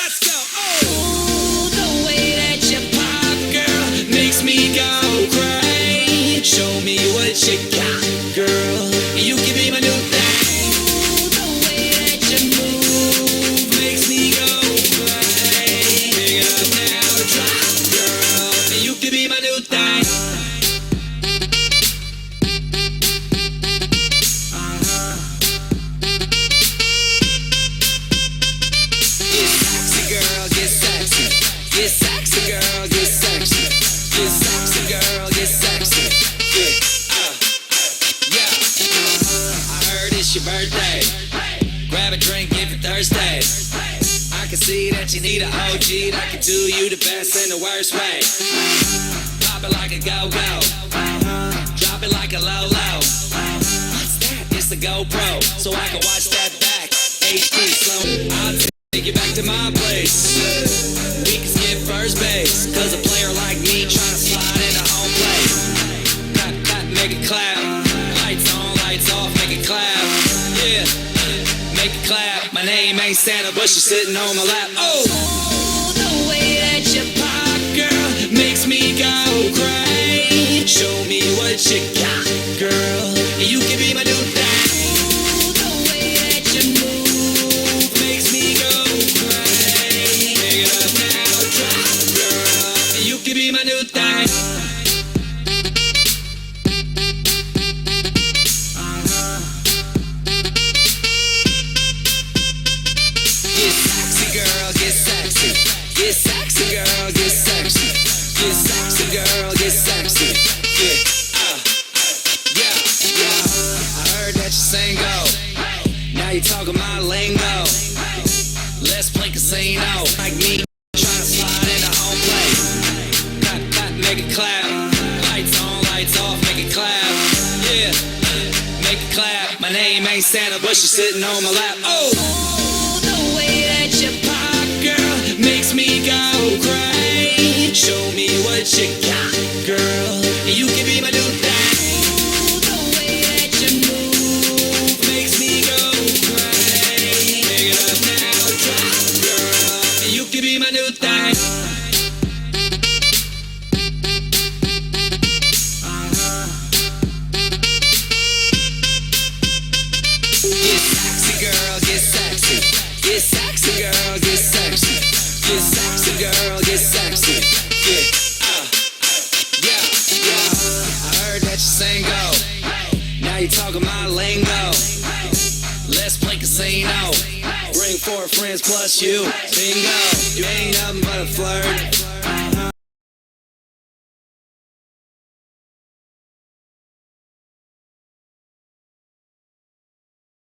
Let's go. Oh, the way that you pop, girl, makes me go crazy. Show me what you got, girl. You can be my new thing. Oh, the way that you move makes me go crazy. Pick it up now, drop, girl. You can be my new thing. Get sexy, girl, get sexy. Get sexy, girl, get sexy. Yeah, I heard it's your birthday. Grab a drink if you're thirsty. I can see that you need an OG that can do you the best in the worst way. Pop it like a go-go. Drop it like a low-low. What's that? It's a GoPro, so I can watch that back. HD slow. I'll take you back to my place. We can skip first base, cause a player like me tryna slide into home plate. Clap, clap, make it clap. Lights on, lights off, make it clap. Yeah, make it clap. My name ain't Santa, but she's sitting on my lap. Oh, the way that you pop, girl, makes me go crazy. Show me what you got, girl. You can be my new thing. Be my new thing. Get sexy, girl, get sexy. Get sexy, girl, get sexy. Get sexy, girl, get sexy. Yeah. I heard that you sing go. Now you talking my lingo. Let's play casino. Like me, trying to slide into home plate. Make it clap. Lights on, lights off, make it clap. Yeah, make it clap. My name ain't Santa, but she's sitting on my lap. Oh, the way that you pop, girl, makes me go crazy. Show me what you got, girl. You can be my new thing. The way that you move makes me go crazy. Pick it up now, drop, girl. You can be my new thing. Get sexy, girl, get sexy. Get sexy, girl, get sexy. Get sexy, girl, get sexy. Yeah. I heard that you sing go. Now you talking my lingo. Let's play casino. Bring 4 friends plus you. Bingo. You ain't nothing but a flirt.